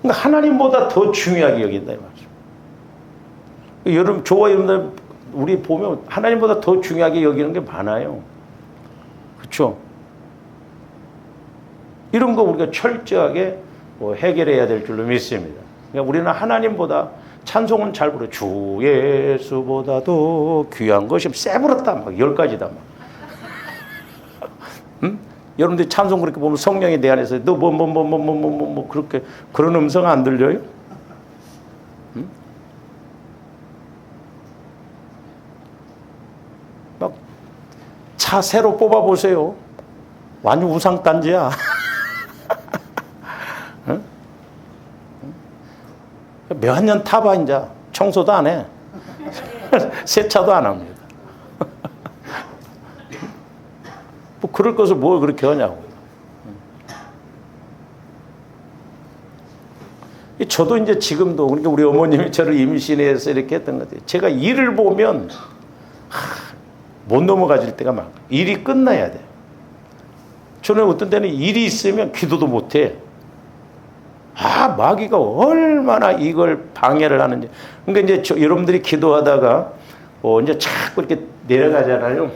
그러니까 하나님보다 더 중요하게 여긴다 이 말이죠. 여러분, 저와 여러분들 우리 보면 하나님보다 더 중요하게 여기는 게 많아요. 그렇죠? 이런 거 우리가 철저하게 해결해야 될 줄로 믿습니다. 그러니까 우리는 하나님보다 찬송은 잘 부르. 주 예수보다도 귀한 것이 세부렀다 막 10가지다 막. 응? 여러분들 찬송 그렇게 보면 성령이 내 안에서 너 뭐 그렇게 그런 음성 안 들려요? 응? 막 차 새로 뽑아 보세요. 완전 우상단지야. 응? 몇 년 타봐 이제 청소도 안 해. 세차도 안 합니다. 뭐 그럴 것을 뭘 그렇게 하냐고. 저도 이제 지금도 그러니까 우리 어머님이 저를 임신해서 이렇게 했던 것 같아요. 제가 일을 보면 못 넘어가질 때가 많아요. 일이 끝나야 돼요. 저는 어떤 때는 일이 있으면 기도도 못 해. 마귀가 얼마나 이걸 방해를 하는지. 그러니까 이제 여러분들이 기도하다가 이제 자꾸 이렇게 내려가잖아요.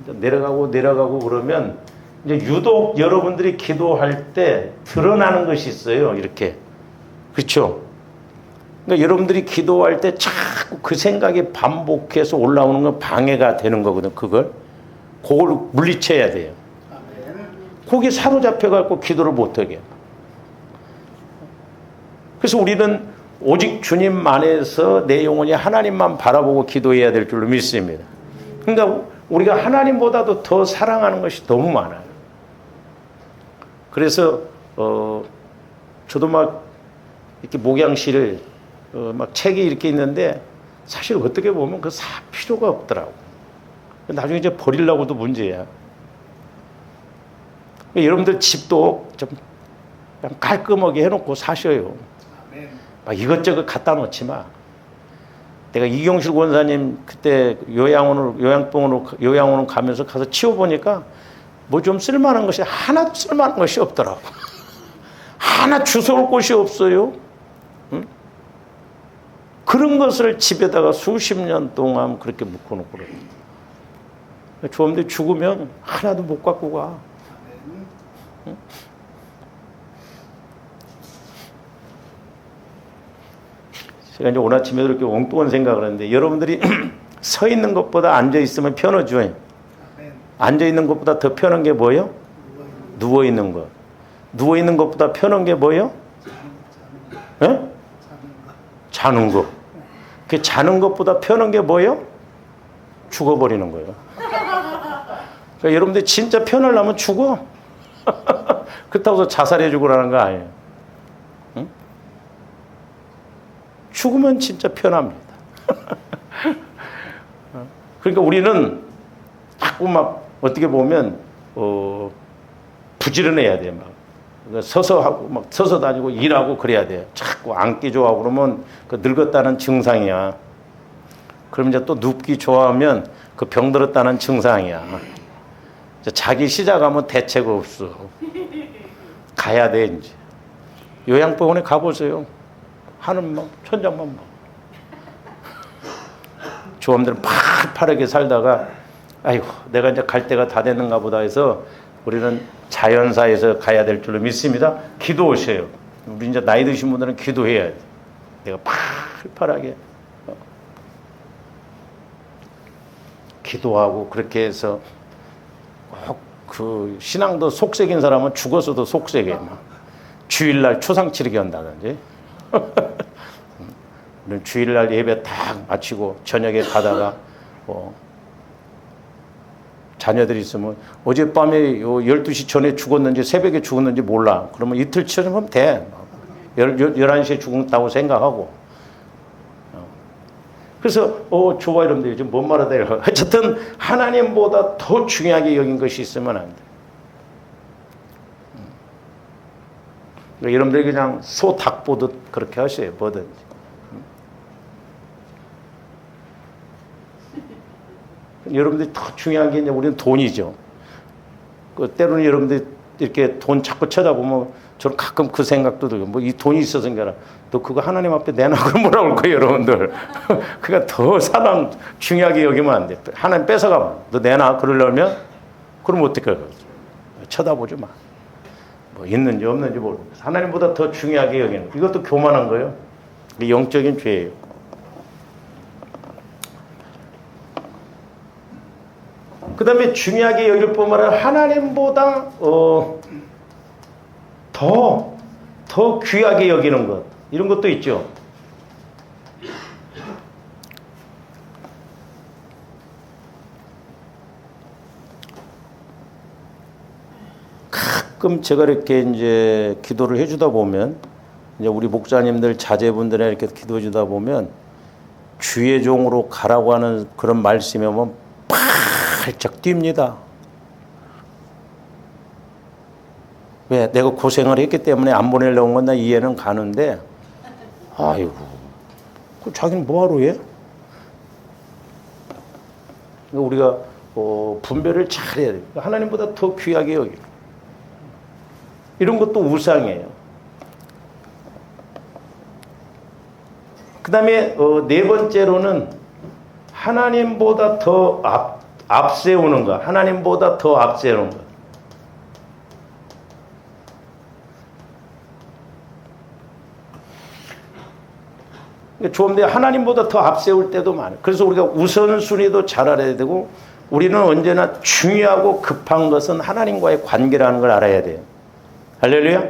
내려가고 그러면 이제 유독 여러분들이 기도할 때 드러나는 것이 있어요. 이렇게. 그렇죠? 그러니까 여러분들이 기도할 때 자꾸 그 생각이 반복해서 올라오는 건 방해가 되는 거거든. 그걸 물리쳐야 돼요. 거기에 사로잡혀갖고 기도를 못하게. 그래서 우리는 오직 주님 안에서 내 영혼이 하나님만 바라보고 기도해야 될 줄로 믿습니다. 그러니까 우리가 하나님보다도 더 사랑하는 것이 너무 많아요. 그래서 저도 막 이렇게 목양실 막 책이 이렇게 있는데 사실 어떻게 보면 그 사 필요가 없더라고. 나중에 이제 버리려고도 문제야. 여러분들 집도 좀 그냥 깔끔하게 해놓고 사셔요. 막 이것저것 갖다 놓지 마. 내가 이경실 권사님 그때 요양원으로 가면서 가서 치워보니까 뭐 좀 쓸만한 것이 하나도 쓸만한 것이 없더라고. 하나 주워올 곳이 없어요. 응? 그런 것을 집에다가 수십 년 동안 그렇게 묶어놓고 그래요. 조음대 죽으면 하나도 못 갖고 가. 응? 제가 이제 오늘 아침에 이렇게 엉뚱한 생각을 했는데 여러분들이 서 있는 것보다 앉아 있으면 편하죠. 앉아 있는 것보다 더 편한 게 뭐예요? 누워 있는 것. 누워 있는 것보다 편한 게 뭐예요? 자는 거. 그 자는 것보다 편한 게 뭐예요? 죽어버리는 거예요. 그러니까 여러분들 진짜 편하려면 죽어. 그렇다고 해서 자살해 죽으라는 거 아니에요. 응? 죽으면 진짜 편합니다. 그러니까 우리는 자꾸 막 어떻게 보면 부지런해야 돼. 막 서서 하고 막 서서 다니고 일하고 그래야 돼. 자꾸 앉기 좋아하고 그러면 그 늙었다는 증상이야. 그럼 이제 또 눕기 좋아하면 그 병들었다는 증상이야. 자기 시작하면 대책 없어. 가야 돼, 이제. 요양병원에 가보세요. 하는 막 천장만 막. 조암들은 팔팔하게 살다가 아이고 내가 이제 갈 때가 다 됐는가 보다 해서 우리는 자연사에서 가야 될 줄로 믿습니다. 기도하세요. 우리 이제 나이 드신 분들은 기도해야 돼. 내가 팔팔하게 기도하고 그렇게 해서 그 신앙도 속색인 사람은 죽어서도 속색해. 주일날 초상 치르게 한다든지. 주일날 예배 딱 마치고 저녁에 가다가 자녀들이 있으면 어젯밤에 12시 전에 죽었는지 새벽에 죽었는지 몰라. 그러면 이틀 치르면 돼. 11시에 죽었다고 생각하고. 그래서 좋아 이러면 요즘 뭔 말하다 이러. 어쨌든 하나님보다 더 중요하게 여긴 것이 있으면 안 돼. 그러니까 여러분들이 그냥 소 닭 보듯 그렇게 하세요. 뭐든지. 여러분들이 더 중요한 게 이제 우리는 돈이죠. 때로는 여러분들이 이렇게 돈 자꾸 쳐다보면 저는 가끔 그 생각도 들고 뭐 이 돈이 있어서 그런가. 너 그거 하나님 앞에 내놔 그러면 뭐라 올 거예요, 여러분들. 그러니까 더 사람 중요하게 여기면 안 돼. 하나님 뺏어가면 너 내놔 그러려면 그럼 어떻게 할까? 쳐다보지 마. 뭐 있는지 없는지 모르고 하나님보다 더 중요하게 여기는 이것도 교만한 거예요. 영적인 죄예요. 그 다음에 중요하게 여길 뿐만 아니라 하나님보다 더 귀하게 여기는 것 이런 것도 있죠. 가끔 제가 이렇게 이제 기도를 해주다 보면 이제 우리 목사님들 자제분들에 이렇게 기도해 주다 보면 주의 종으로 가라고 하는 그런 말씀이 오면 활짝 뜁니다. 왜? 내가 고생을 했기 때문에 안 보내려고 건 나 이해는 가는데 아이고 그 자기는 뭐하러 해? 우리가 분별을 잘해야 돼요. 하나님보다 더 귀하게 여기고 이런 것도 우상이에요. 그 다음에 네 번째로는 하나님보다 더 앞세우는 것. 하나님보다 더 앞세우는 것. 좋은데 하나님보다 더 앞세울 때도 많아요. 그래서 우리가 우선순위도 잘 알아야 되고 우리는 언제나 중요하고 급한 것은 하나님과의 관계라는 걸 알아야 돼요. 할렐루야?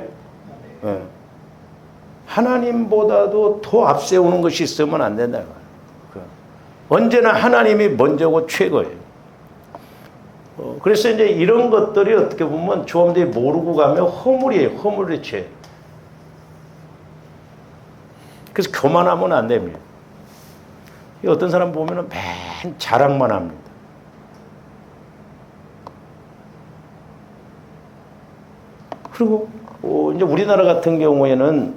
네. 하나님보다도 더 앞세우는 것이 있으면 안 된다. 언제나 하나님이 먼저고 최고예요. 그래서 이제 이런 것들이 어떻게 보면 조금들이 모르고 가면 허물이에요. 허물의 죄. 그래서 교만하면 안 됩니다. 어떤 사람 보면은 맨 자랑만 합니다. 그리고 이제 우리나라 같은 경우에는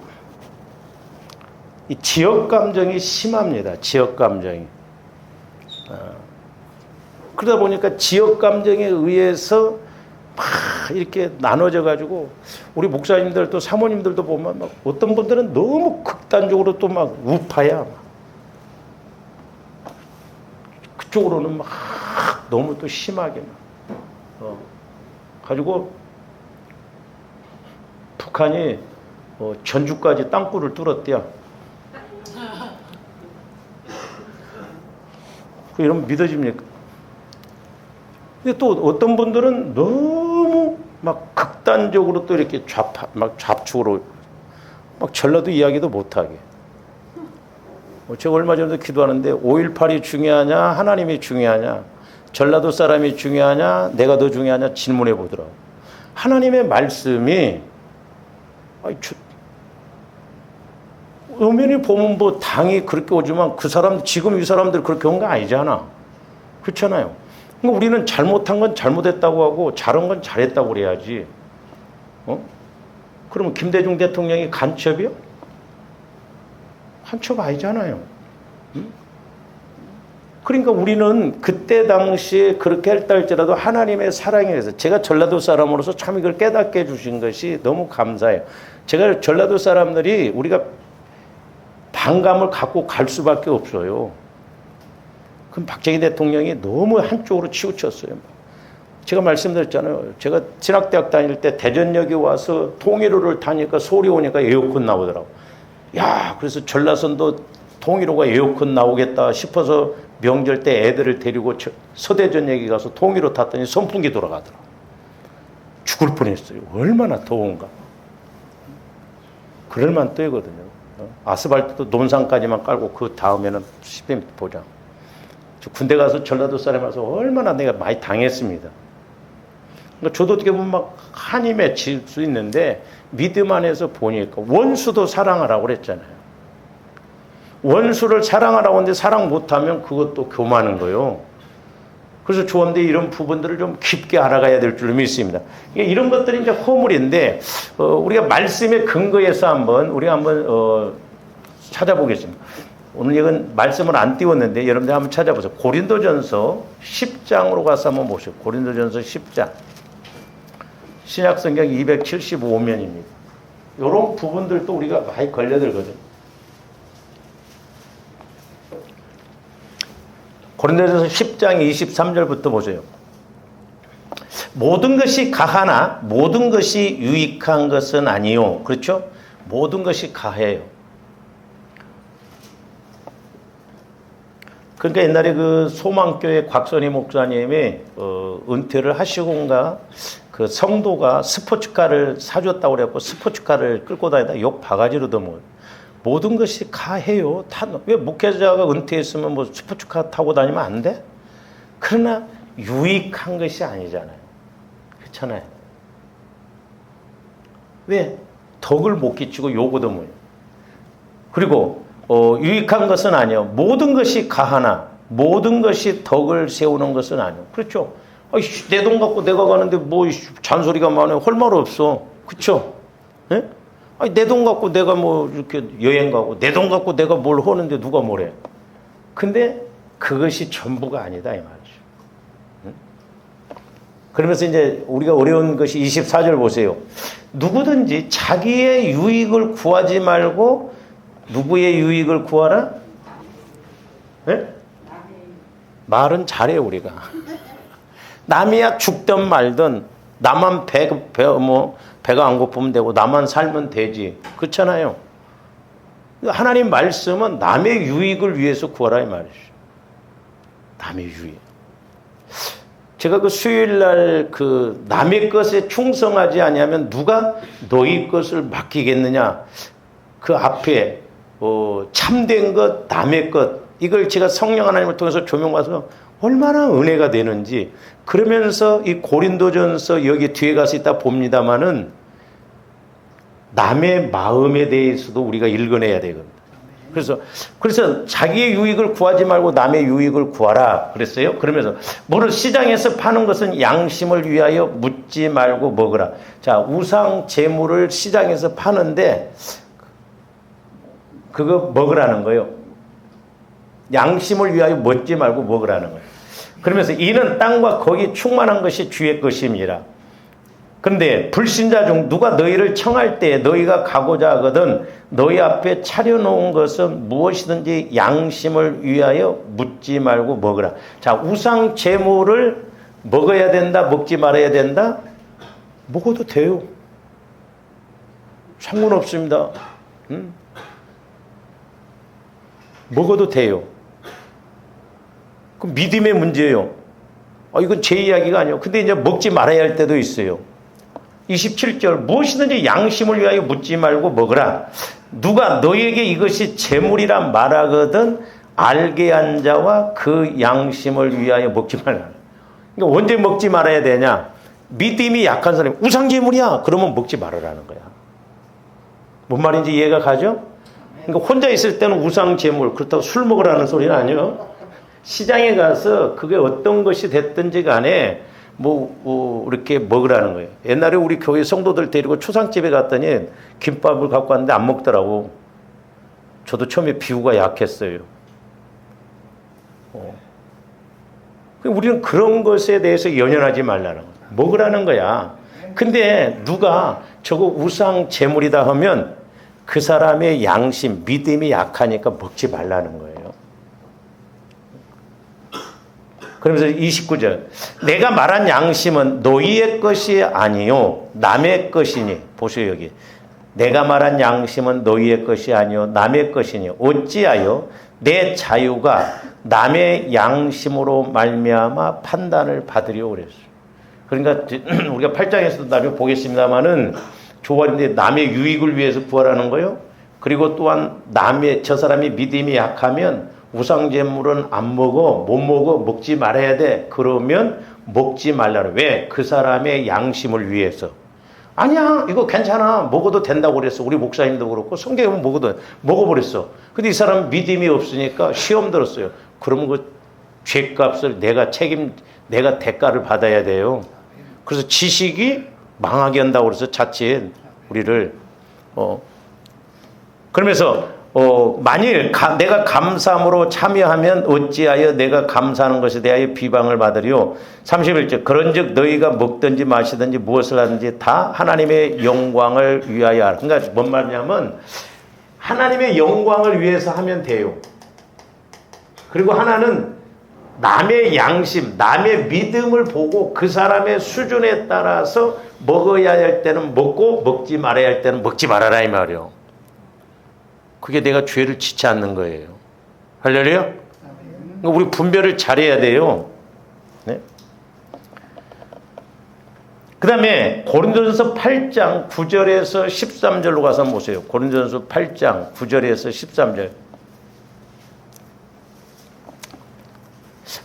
이 지역 감정이 심합니다. 지역 감정이. 그러다 보니까 지역 감정에 의해서 막 이렇게 나눠져 가지고 우리 목사님들 또 사모님들도 보면 막 어떤 분들은 너무 극단적으로 또 막 우파야. 막. 그쪽으로는 막 너무 또 심하게 막. 가지고 북한이 전주까지 땅굴을 뚫었대요. 이러면 믿어집니까? 근데 또 어떤 분들은 너무 막 극단적으로 또 이렇게 막 좌측으로 막 전라도 이야기도 못하게. 제가 얼마 전에도 기도하는데 5.18이 중요하냐 하나님이 중요하냐 전라도 사람이 중요하냐 내가 더 중요하냐 질문해 보더라고. 하나님의 말씀이 엄연히 보면 뭐 당이 그렇게 오지만 그 사람 지금 이 사람들 그렇게 온 거 아니잖아. 그렇잖아요. 그러니까 우리는 잘못한 건 잘못했다고 하고 잘한 건 잘했다고 그래야지. 그러면 김대중 대통령이 간첩이요? 간첩 아니잖아요. 그러니까 우리는 그때 당시에 그렇게 했다 할지라도 하나님의 사랑에 의해서 제가 전라도 사람으로서 참 이걸 깨닫게 해주신 것이 너무 감사해요. 제가 전라도 사람들이 우리가 반감을 갖고 갈 수밖에 없어요. 그럼 박정희 대통령이 너무 한쪽으로 치우쳤어요. 제가 말씀드렸잖아요. 제가 진학대학 다닐 때 대전역에 와서 통일호를 타니까 소리 오니까 에어컨 나오더라고. 야, 그래서 전라선도 통일호가 에어컨 나오겠다 싶어서 명절 때 애들을 데리고 서대전역에 가서 통일호 탔더니 선풍기 돌아가더라고. 죽을 뻔했어요. 얼마나 더운가. 그럴만 떠거든요. 아스팔트도 논산까지만 깔고 그 다음에는 10m 보장. 군대 가서 전라도 사람 와서 얼마나 내가 많이 당했습니다. 그러니까 저도 어떻게 보면 막 한이 맺힐 수 있는데 믿음 안에서 보니까 원수도 사랑하라고 그랬잖아요. 원수를 사랑하라고 하는데 사랑 못하면 그것도 교만한 거예요. 그래서 조언데 이런 부분들을 좀 깊게 알아가야 될 줄 믿습니다. 이런 것들이 이제 허물인데 우리가 말씀의 근거에서 우리가 한번 찾아보겠습니다. 오늘 이건 말씀을 안 띄웠는데 여러분들 한번 찾아보세요. 고린도전서 10장으로 가서 한번 보시죠. 고린도전서 10장. 신약성경 275면입니다. 이런 부분들도 우리가 많이 걸려들거든요. 고린도전서 10장 23절부터 보세요. 모든 것이 가하나 모든 것이 유익한 것은 아니요. 그렇죠? 모든 것이 가해요. 그러니까 옛날에 그 소망교회 곽선희 목사님이 은퇴를 하시고인가 그 성도가 스포츠카를 사줬다고 그래갖고 스포츠카를 끌고 다니다 욕 바가지로 더먹어요. 모든 것이 가해요. 왜 목회자가 은퇴했으면 뭐 스포츠카 타고 다니면 안 돼? 그러나 유익한 것이 아니잖아요. 그렇잖아요. 왜? 덕을 못 끼치고 욕을 더먹어요. 그리고 유익한 것은 아니요. 모든 것이 가하나 모든 것이 덕을 세우는 것은 아니요. 그렇죠. 내 돈 갖고 내가 가는데 뭐 잔소리가 많아요. 할 말 없어. 그렇죠? 예? 내 돈 갖고 내가 뭐 이렇게 여행 가고 내 돈 갖고 내가 뭘 하는데 누가 뭐래. 근데 그것이 전부가 아니다 이 말이죠. 응? 그러면서 이제 우리가 어려운 것이 24절 보세요. 누구든지 자기의 유익을 구하지 말고 누구의 유익을 구하라? 네? 말은 잘해 우리가. 남이야 죽든 말든 나만 배가 안 고프면 되고 나만 살면 되지. 그렇잖아요. 하나님 말씀은 남의 유익을 위해서 구하라 이 말이죠. 남의 유익. 제가 그 수요일날 그 남의 것에 충성하지 아니하면 누가 너희 것을 맡기겠느냐. 그 앞에 참된 것, 남의 것 이걸 제가 성령 하나님을 통해서 조명받아서 얼마나 은혜가 되는지 그러면서 이 고린도전서 여기 뒤에 가서 있다 봅니다마는 남의 마음에 대해서도 우리가 읽어내야 되거든요. 그래서 자기의 유익을 구하지 말고 남의 유익을 구하라 그랬어요. 그러면서 뭐를 시장에서 파는 것은 양심을 위하여 묻지 말고 먹으라. 자, 우상 제물을 시장에서 파는데 그거 먹으라는 거예요. 양심을 위하여 묻지 말고 먹으라는 거예요. 그러면서 이는 땅과 거기 충만한 것이 주의 것임이라. 그런데 불신자 중 누가 너희를 청할 때 너희가 가고자 하거든 너희 앞에 차려놓은 것은 무엇이든지 양심을 위하여 묻지 말고 먹으라. 자, 우상 제물을 먹어야 된다, 먹지 말아야 된다? 먹어도 돼요. 상관없습니다. 먹어도 돼요. 그 믿음의 문제예요. 이건 제 이야기가 아니에요. 근데 이제 먹지 말아야 할 때도 있어요. 27절 무엇이든지 양심을 위하여 묻지 말고 먹으라. 누가 너에게 이것이 재물이라 말하거든 알게 한 자와 그 양심을 위하여 먹지 말라. 그러니까 언제 먹지 말아야 되냐? 믿음이 약한 사람이 우상 재물이야. 그러면 먹지 말으라는 거야. 뭔 말인지 이해가 가죠? 그러니까 혼자 있을 때는 우상 재물 그렇다고 술 먹으라는 소리는 아니에요. 시장에 가서 그게 어떤 것이 됐든지 간에 이렇게 먹으라는 거예요. 옛날에 우리 교회 성도들 데리고 초상집에 갔더니 김밥을 갖고 왔는데 안 먹더라고. 저도 처음에 비유가 약했어요. 우리는 그런 것에 대해서 연연하지 말라는 거야. 먹으라는 거야. 근데 누가 저거 우상 제물이다 하면 그 사람의 양심, 믿음이 약하니까 먹지 말라는 거예요. 그러면서 29절, 내가 말한 양심은 너희의 것이 아니요 남의 것이니. 보세요, 여기. 내가 말한 양심은 너희의 것이 아니요 남의 것이니 어찌하여 내 자유가 남의 양심으로 말미암아 판단을 받으려고 그랬어요. 그러니까 우리가 8장에서도 나중에 보겠습니다만은 조언인데 남의 유익을 위해서 부활하는 거요. 그리고 또한 저 사람이 믿음이 약하면 우상제물은 안 먹어, 못 먹어, 먹지 말아야 돼. 그러면 먹지 말라고. 왜? 그 사람의 양심을 위해서. 아니야, 이거 괜찮아, 먹어도 된다고 그랬어. 우리 목사님도 그렇고 성경에 보면 먹어버렸어. 근데 이 사람은 믿음이 없으니까 시험 들었어요. 그러면 그 죄값을 내가 대가를 받아야 돼요. 그래서 지식이 망하게 한다고 그래서 자칫 우리를 그러면서 만일 내가 감사함으로 참여하면 어찌하여 내가 감사하는 것에 대하여 비방을 받으리요. 31절, 그런즉 너희가 먹든지 마시든지 무엇을 하든지 다 하나님의 영광을 위하여 하라. 그러니까 뭔 말이냐면 하나님의 영광을 위해서 하면 돼요. 그리고 하나는 남의 양심, 남의 믿음을 보고 그 사람의 수준에 따라서 먹어야 할 때는 먹고 먹지 말아야 할 때는 먹지 말아라 이 말이요. 그게 내가 죄를 짓지 않는 거예요. 할렐루야? 그러니까 우리 분별을 잘해야 돼요. 네? 그 다음에 고린도전서 8장 9절에서 13절로 가서 보세요. 고린도전서 8장 9절에서 13절.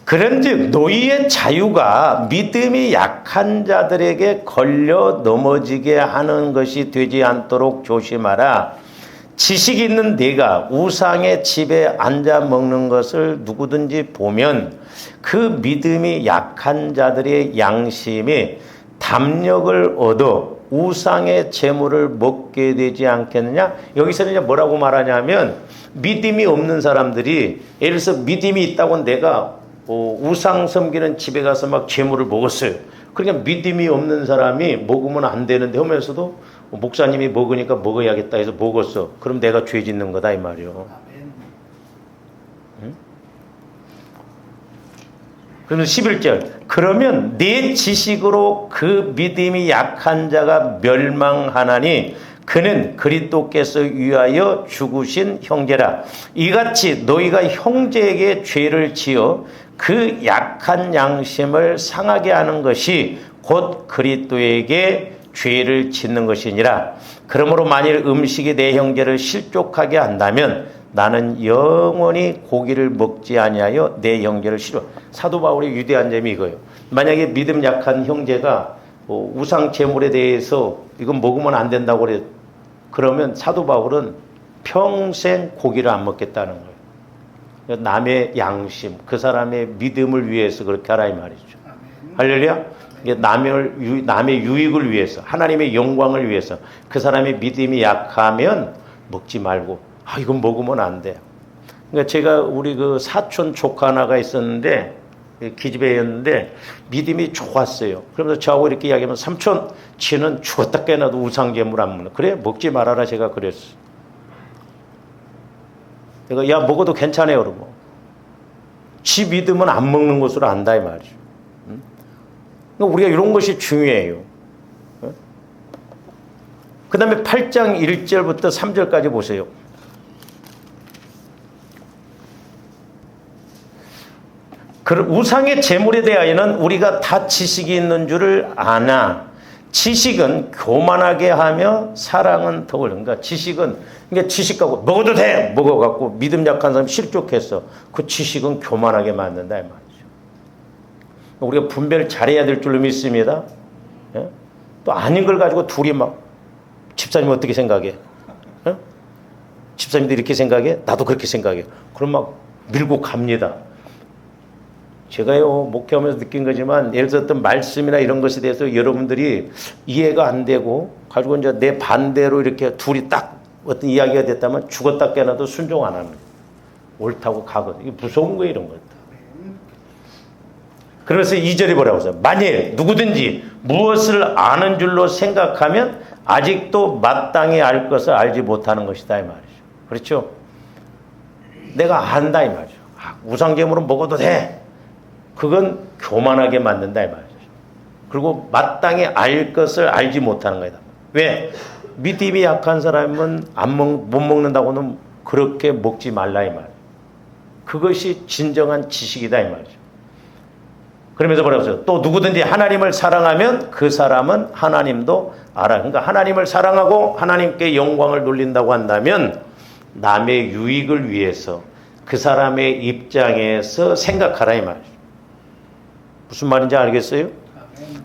그런즉 너희의 자유가 믿음이 약한 자들에게 걸려 넘어지게 하는 것이 되지 않도록 조심하라. 지식이 있는 네가 우상의 집에 앉아 먹는 것을 누구든지 보면 그 믿음이 약한 자들의 양심이 담력을 얻어 우상의 재물을 먹게 되지 않겠느냐. 여기서는 이제 뭐라고 말하냐면 믿음이 없는 사람들이 예를 들어서 믿음이 있다고 내가 우상 섬기는 집에 가서 막 재물을 먹었어요. 그러니까 믿음이 없는 사람이 먹으면 안 되는데 하면서도 목사님이 먹으니까 먹어야겠다 해서 먹었어. 그럼 내가 죄 짓는 거다 이 말이요. 응? 그러면 11절, 그러면 네 지식으로 그 믿음이 약한 자가 멸망하나니 그는 그리스도께서 위하여 죽으신 형제라. 이같이 너희가 형제에게 죄를 지어 그 약한 양심을 상하게 하는 것이 곧 그리스도에게 죄를 짓는 것이니라. 그러므로 만일 음식이 내 형제를 실족하게 한다면 나는 영원히 고기를 먹지 아니하여 내 형제를 싫어. 사도 바울의 유대한 점이 이거예요. 만약에 믿음 약한 형제가 우상 제물에 대해서 이건 먹으면 안 된다고 그래. 그러면 사도 바울은 평생 고기를 안 먹겠다는 거예요. 남의 양심, 그 사람의 믿음을 위해서 그렇게 하라 이 말이죠. 할렐루야. 남의 유익을 위해서, 하나님의 영광을 위해서. 그 사람의 믿음이 약하면 먹지 말고, 이건 먹으면 안 돼. 그러니까 제가 우리 그 사촌 조카 하나가 있었는데, 기집애였는데 믿음이 좋았어요. 그러면서 저하고 이렇게 이야기하면 삼촌, 쟤는 죽었다 깨나도 우상제물 안 먹는. 그래, 먹지 말아라 제가 그랬어. 내가 야 먹어도 괜찮아요 그러고. 지 믿음은 안 먹는 것으로 안다 이 말이죠. 그러니까 우리가 이런 것이 중요해요. 그 다음에 8장 1절부터 3절까지 보세요. 우상의 제물에 대하여는 우리가 다 지식이 있는 줄을 아나 지식은 교만하게 하며 사랑은 덕을. 그러니까 지식은 지식하고 먹어도 돼 먹어갖고 믿음 약한 사람 실족했어. 그 지식은 교만하게 만든다 이 말이죠. 우리가 분별을 잘해야 될 줄로 믿습니다. 예? 또 아닌 걸 가지고 둘이 막 집사님 어떻게 생각해? 예? 집사님도 이렇게 생각해? 나도 그렇게 생각해. 그럼 막 밀고 갑니다. 제가요 목회하면서 느낀 거지만 예를 들어 어떤 말씀이나 이런 것에 대해서 여러분들이 이해가 안 되고 가지고 이제 내 반대로 이렇게 둘이 딱 어떤 이야기가 됐다면 죽었다 깨나도 순종 안 하는 거예요. 옳다고 가거든. 이게 무서운 거예요 이런 것도. 그래서 2절에 뭐라고 써요? 만일 누구든지 무엇을 아는 줄로 생각하면 아직도 마땅히 알 것을 알지 못하는 것이다 이 말이죠. 그렇죠? 내가 안다 이 말이죠. 우상제물은 먹어도 돼. 그건 교만하게 만든다 이 말이죠. 그리고 마땅히 알 것을 알지 못하는 거다. 왜? 믿음이 약한 사람은 못 먹는다고는 그렇게 먹지 말라 이 말. 그것이 진정한 지식이다 이 말이죠. 그러면서 뭐라고 써요? 또 누구든지 하나님을 사랑하면 그 사람은 하나님도 알아. 그러니까 하나님을 사랑하고 하나님께 영광을 돌린다고 한다면 남의 유익을 위해서 그 사람의 입장에서 생각하라 이 말이죠. 무슨 말인지 알겠어요?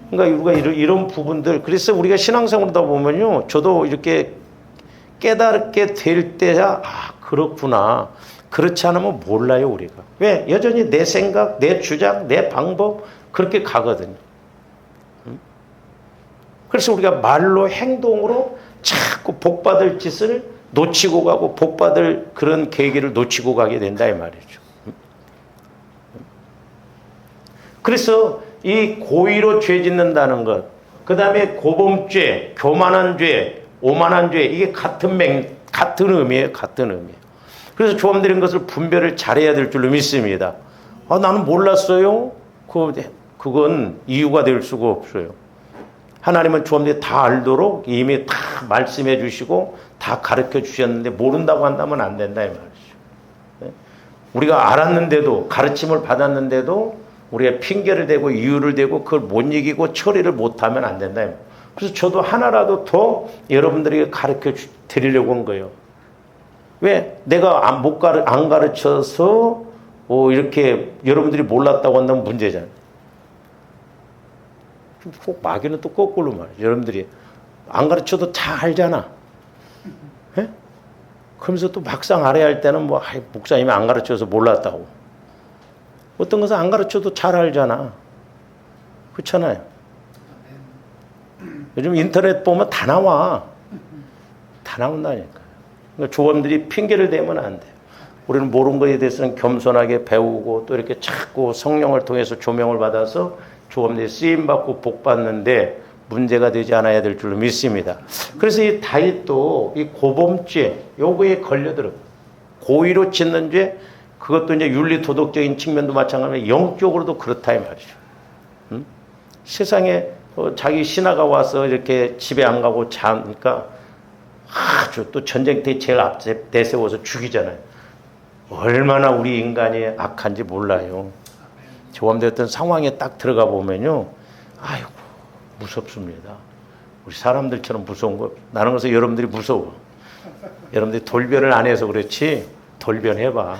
그러니까 우리가 이런 부분들, 그래서 우리가 신앙생활하다 보면요, 저도 이렇게 깨닫게 될 때야 그렇구나. 그렇지 않으면 몰라요 우리가. 왜? 여전히 내 생각, 내 주장, 내 방법 그렇게 가거든요. 그래서 우리가 말로 행동으로 자꾸 복받을 짓을 놓치고 가고 복받을 그런 계기를 놓치고 가게 된다 이 말이죠. 그래서 이 고의로 죄 짓는다는 것, 그 다음에 고범죄, 교만한 죄, 오만한 죄, 이게 같은 의미예요. 같은 의미예요. 그래서 조함드린 것을 분별을 잘해야 될 줄로 믿습니다. 나는 몰랐어요. 그건 이유가 될 수가 없어요. 하나님은 조함들이 다 알도록 이미 다 말씀해 주시고 다 가르쳐 주셨는데 모른다고 한다면 안 된다 이 말이죠. 우리가 알았는데도, 가르침을 받았는데도 우리가 핑계를 대고 이유를 대고 그걸 못 이기고 처리를 못하면 안 된다. 그래서 저도 하나라도 더 여러분들에게 가르쳐 드리려고 한 거예요. 왜? 내가 안 가르쳐서 이렇게 여러분들이 몰랐다고 한다면 문제잖아요. 꼭 마귀는 또 거꾸로 말이에요. 여러분들이 안 가르쳐도 다 알잖아. 예? 그러면서 또 막상 알아야 할 때는 목사님이 안 가르쳐서 몰랐다고. 어떤 것은 안 가르쳐도 잘 알잖아. 그렇잖아요. 요즘 인터넷 보면 다 나와. 다 나온다니까. 그러니까 조언들이 핑계를 대면 안 돼요. 우리는 모르는 것에 대해서는 겸손하게 배우고 또 이렇게 자꾸 성령을 통해서 조명을 받아서 조언들이 쓰임받고 복받는데 문제가 되지 않아야 될 줄로 믿습니다. 그래서 이 다윗도 이 고범죄 요거에 걸려들어. 고의로 짓는 죄, 그것도 이제 윤리 도덕적인 측면도 마찬가지로 영적으로도 그렇다 이 말이죠. 세상에 자기 신하가 와서 이렇게 집에 안 가고 자니까 아주 또 전쟁 때 제일 앞에 내세워서 죽이잖아요. 얼마나 우리 인간이 악한지 몰라요. 조함되었던 상황에 딱 들어가 보면요, 아이고 무섭습니다. 우리 사람들처럼 무서운 거 나는 것은 여러분들이 무서워. 여러분들이 돌변을 안 해서 그렇지 돌변해봐.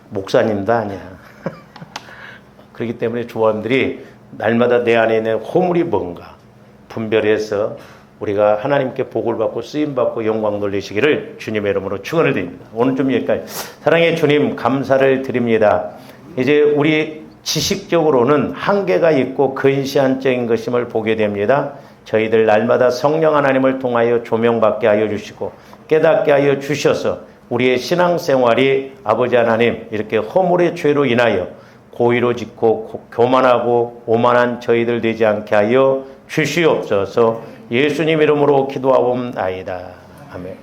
목사님도 아니야. 그렇기 때문에 조함들이 날마다 내 안에 있는 허물이 뭔가 분별해서 우리가 하나님께 복을 받고 쓰임받고 영광 돌리시기를 주님의 이름으로 축원을 드립니다. 오늘 좀 여기까지. 사랑의 주님 감사를 드립니다. 이제 우리 지식적으로는 한계가 있고 근시안적인 것임을 보게 됩니다. 저희들 날마다 성령 하나님을 통하여 조명받게 하여 주시고 깨닫게 하여 주셔서 우리의 신앙생활이 아버지 하나님 이렇게 허물의 죄로 인하여 고의로 짓고 교만하고 오만한 저희들 되지 않게 하여 주시옵소서. 예수님 이름으로 기도하옵나이다. 아멘.